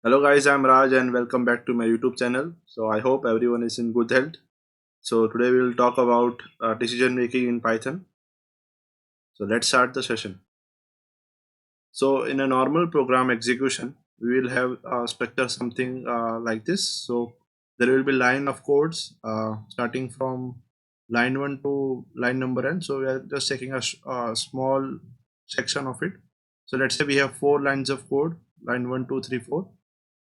Hello guys, I'm Raj and welcome back to my YouTube channel. So I hope everyone is in good health. So today we will talk about decision making in Python. So let's start the session. So in a normal program execution, we will have structure something like this. So there will be line of codes starting from line 1 to line number n. So we are just taking a small section of it. So let's say we have 4 lines of code, line 1, 2, 3, 4.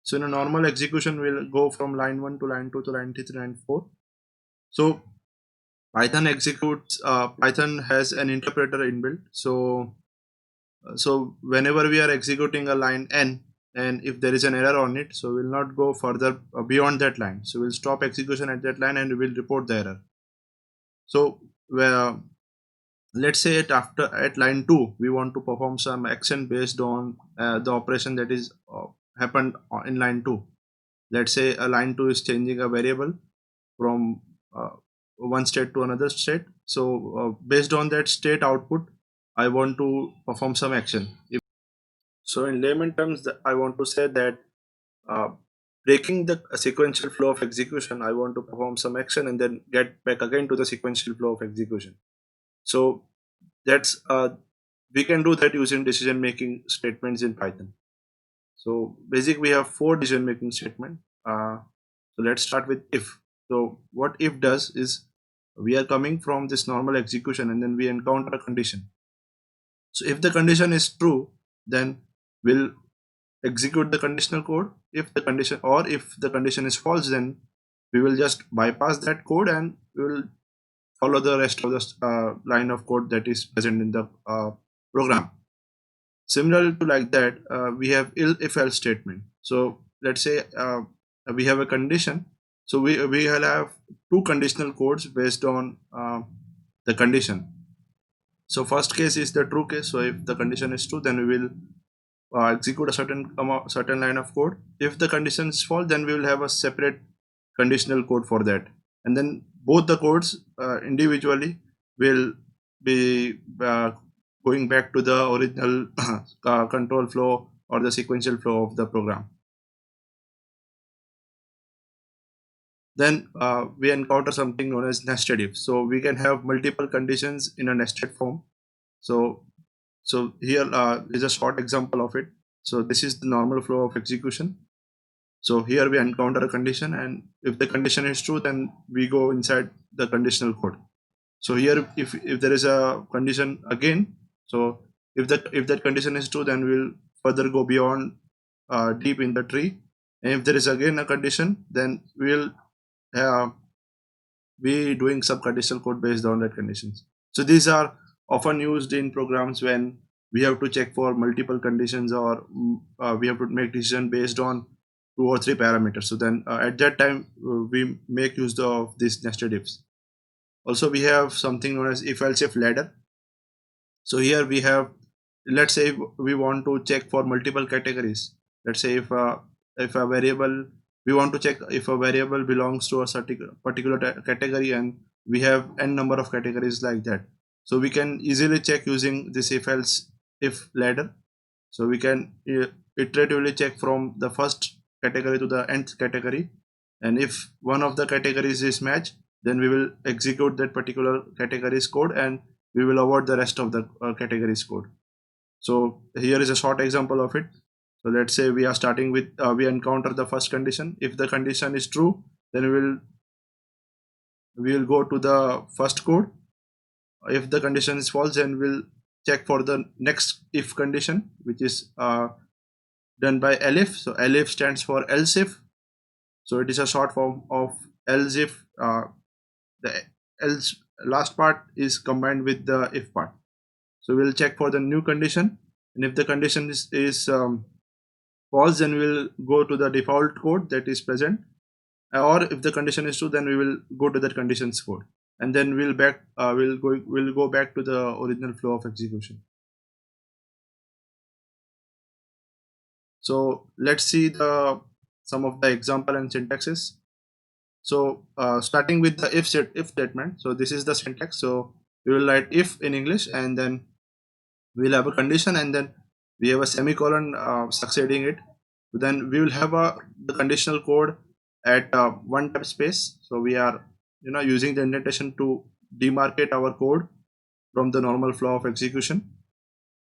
So in a normal execution, we'll go from line 1 to line 2 to line 3 to line 4. So Python has an interpreter inbuilt. So whenever we are executing a line n, and if there is an error on it, so we'll not go further beyond that line. So we'll stop execution at that line and we will report the error. So where let's say at line 2 we want to perform some action based on the operation that is happened in line 2. Let's say a line 2 is changing a variable from one state to another state. So based on that state output, I want to perform some action. So in layman terms, I want to say that uh, breaking the sequential flow of execution, I want to perform some action and then get back again to the sequential flow of execution. So that's we can do that using decision making statements in Python. So basic, we have 4 decision making statement. So let's start with if. So what if does is we are coming from this normal execution and then we encounter a condition. So if the condition is true, then we'll execute the conditional code. If the condition is false, then we will just bypass that code and we will follow the rest of the line of code that is present in the program. Similar to like that, we have if else statement. So let's say we have a condition. So we will have 2 conditional codes based on the condition. So first case is the true case. So if the condition is true, then we will execute a certain line of code. If the condition is false, then we will have a separate conditional code for that. And then both the codes individually will be going back to the original control flow or the sequential flow of the program. Then we encounter something known as nested if. So we can have multiple conditions in a nested form. So here is a short example of it. So this is the normal flow of execution. So here we encounter a condition, and if the condition is true, then we go inside the conditional code. So here, if there is a condition again, so if that condition is true, then we'll further go beyond deep in the tree. And if there is again a condition, then we'll uh, be doing some conditional code based on that conditions. So these are often used in programs when we have to check for multiple conditions, or we have to make decision based on 2 or 3 parameters. So then at that time we make use of these nested ifs. Also we have something known as if else if ladder. So here we have, let's say we want to check for multiple categories. Let's say if a variable, we want to check if a variable belongs to a certain particular category, and we have n number of categories like that. So we can easily check using this if else if ladder. So we can iteratively check from the first category to the nth category, and if one of the categories is matched, then we will execute that particular category's code and we will avoid the rest of the categories code. So here is a short example of it. So let's say we are starting with we encounter the first condition. If the condition is true, then we will go to the first code. If the condition is false, then we'll check for the next if condition, which is done by elif. So elif stands for else if. So it is a short form of else if. The else last part is combined with the if part. So we'll check for the new condition, and if the condition is false, then we'll go to the default code that is present, or if the condition is true, then we will go to that conditions code, and then we'll go back to the original flow of execution. So let's see the some of the example and syntaxes. So starting with the if statement. So this is the syntax. So we will write if in English, and then we'll have a condition, and then we have a semicolon succeeding it. then we will have the conditional code at one tab space. So we are using the indentation to demarcate our code from the normal flow of execution.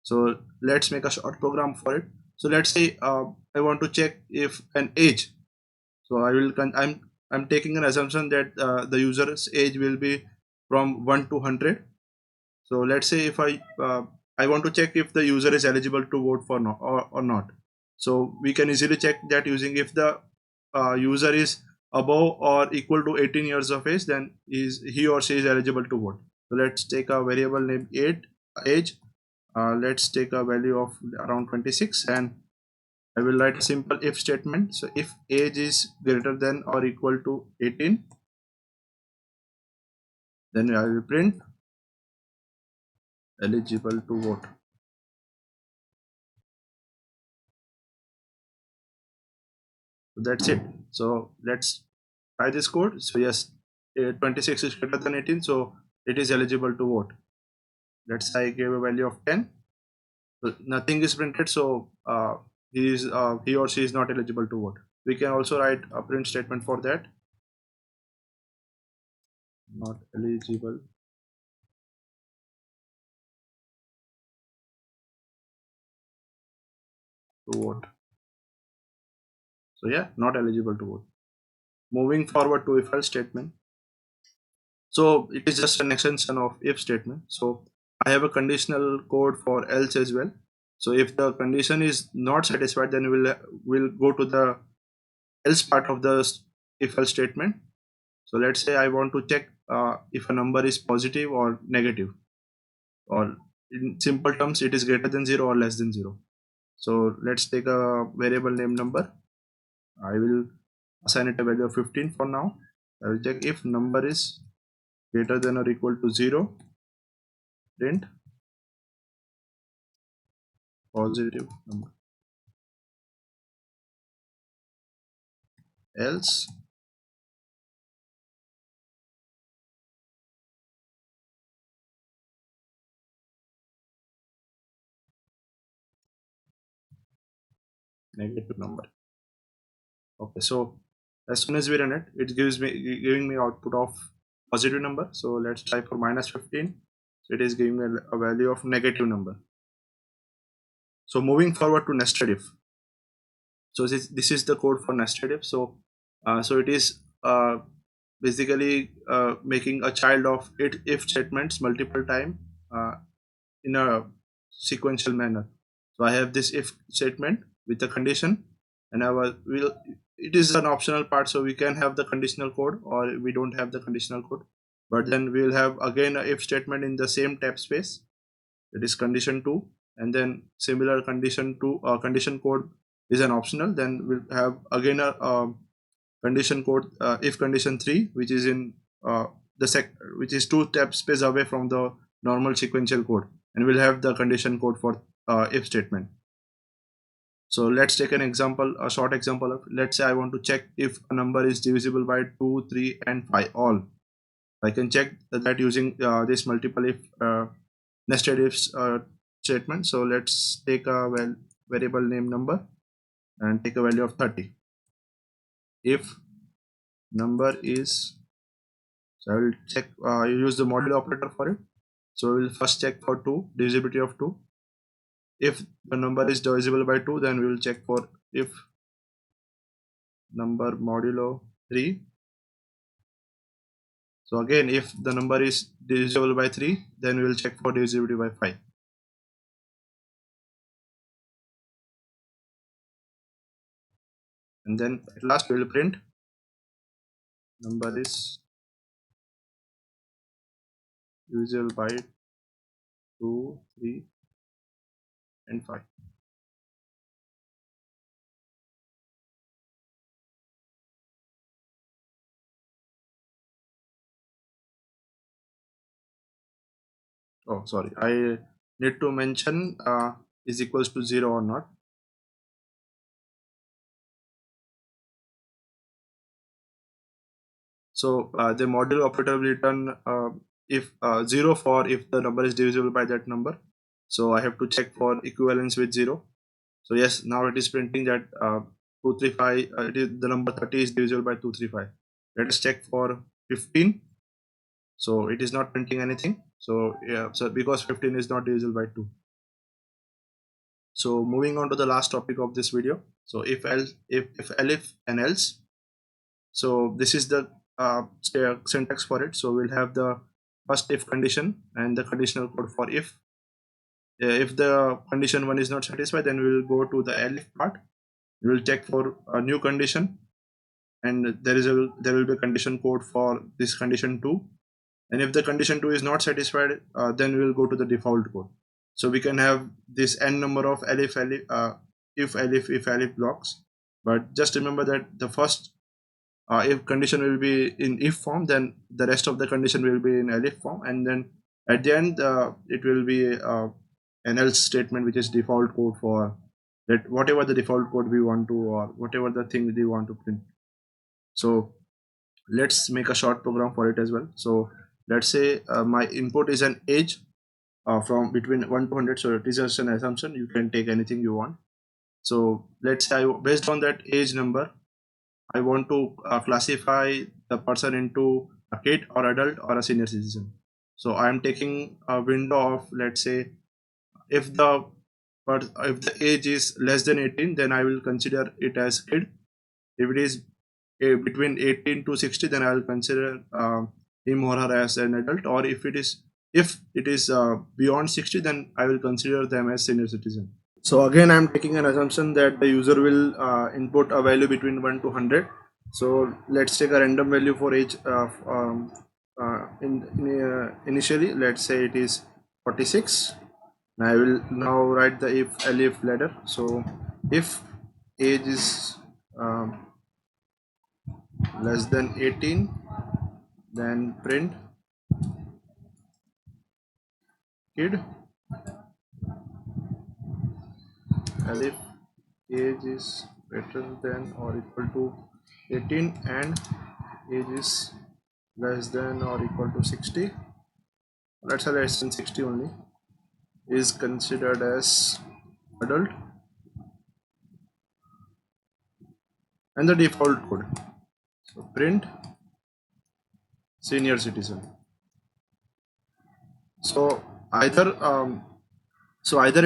So let's make a short program for it. So let's say I want to check if an age. So I'm taking an assumption that the user's age will be from 1 to 100. So let's say if I want to check if the user is eligible to vote for no or not. So we can easily check that using if the user is above or equal to 18 years of age, then he or she is eligible to vote. So let's take a variable name age. Let's take a value of around 26, and I will write a simple if statement. So if age is greater than or equal to 18, then I will print eligible to vote. So that's it. So let's try this code. So yes, 26 is greater than 18, so it is eligible to vote. Let's say I gave a value of 10. So nothing is printed, so he or she is not eligible to vote. We can also write a print statement for that. Not eligible to vote. So yeah, not eligible to vote. Moving forward to if else statement. So it is just an extension of if statement. So I have a conditional code for else as well. So if the condition is not satisfied, then we'll go to the else part of the if else statement. So let's say I want to check if a number is positive or negative, or in simple terms, it is greater than 0 or less than 0. So let's take a variable name number. I will assign it a value of 15 for now. I will check if number is greater than or equal to 0, print positive number, else negative number. Okay, so as soon as we run it, it gives me giving me output of positive number. So let's try for minus 15. So it is giving me a value of negative number. So moving forward to nested if. So this is the code for nested if. So so it is basically making a child of it if statements multiple time in a sequential manner. So I have this if statement with a condition, and will it is an optional part, so we can have the conditional code or we don't have the conditional code. But then we will have again a if statement in the same tab space, that is condition 2, and then similar condition 2 condition code is an optional. Then we'll have again a condition code if condition 3, which is in the sec which is 2 tab space away from the normal sequential code, and we'll have the condition code for if statement. So let's take an example, a short example of, let's say I want to check if a number is divisible by 2, 3 and 5 all. I can check that using this multiple if nested if statement. So let's take a variable name number and take a value of 30. If number is, so I will check, you use the modulo operator for it. So we will first check for 2, divisibility of 2. If the number is divisible by 2, then we will check for if number modulo 3. So again, if the number is divisible by 3, then we will check for divisibility by 5. And then at last we will print number is divisible by 2, 3 and 5. Oh, sorry, I need to mention is equals to 0 or not. So the modulo operator will return if 0 for if the number is divisible by that number. So I have to check for equivalence with 0. So yes, now it is printing that 235, it is the number 30 is divisible by 235. Let us check for 15. So it is not printing anything. So yeah, so because 15 is not divisible by 2. So moving on to the last topic of this video. So if else, if elif and else. So this is the syntax for it. So we'll have the first if condition and the conditional code for if. If the condition 1 is not satisfied, then we will go to the elif part. We will check for a new condition, and there will be a condition code for this condition 2. And if the condition 2 is not satisfied, then we will go to the default code. So we can have this n number of if elif blocks, but just remember that the first if condition will be in if form, then the rest of the condition will be in elif form, and then at the end it will be an else statement, which is default code for that whatever the default code we want to, or whatever the thing we want to print. So let's make a short program for it as well. So let's say my input is an age from between 1 to 100. So it is just an assumption, you can take anything you want. So let's say based on that age number, I want to classify the person into a kid or adult or a senior citizen. So I am taking a window of, let's say, if the age is less than 18, then I will consider it as kid. If it is between 18 to 60, then I will consider him or her as an adult. Or if it is beyond 60, then I will consider them as senior citizen. So again, I'm taking an assumption that the user will input a value between 1 to 100. So let's take a random value for age initially. Let's say it is 46. I will now write the if elif ladder. So if age is less than 18, then print kid. Elif age is greater than or equal to 18 and age is less than or equal to 60. Let's say less than 60 only, is considered as adult, and the default code. So print senior citizen. So either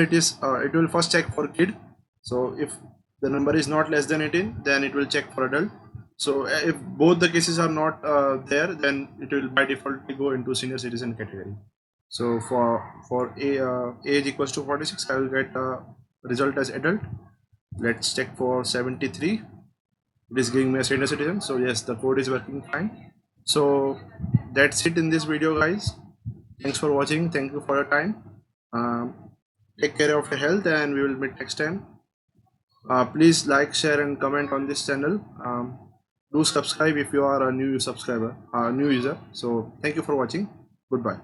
it is it will first check for kid. So if the number is not less than 18, then it will check for adult. So if both the cases are not there, then it will by default go into senior citizen category. So for age equals to 46, I will get a result as adult. Let's check for 73. It is giving me a senior citizen. So yes, the code is working fine. So that's it in this video, guys. Thanks for watching. Thank you for your time. Take care of your health, and we will meet next time. Please like, share, and comment on this channel. Do subscribe if you are a new subscriber, new user. So thank you for watching. Goodbye.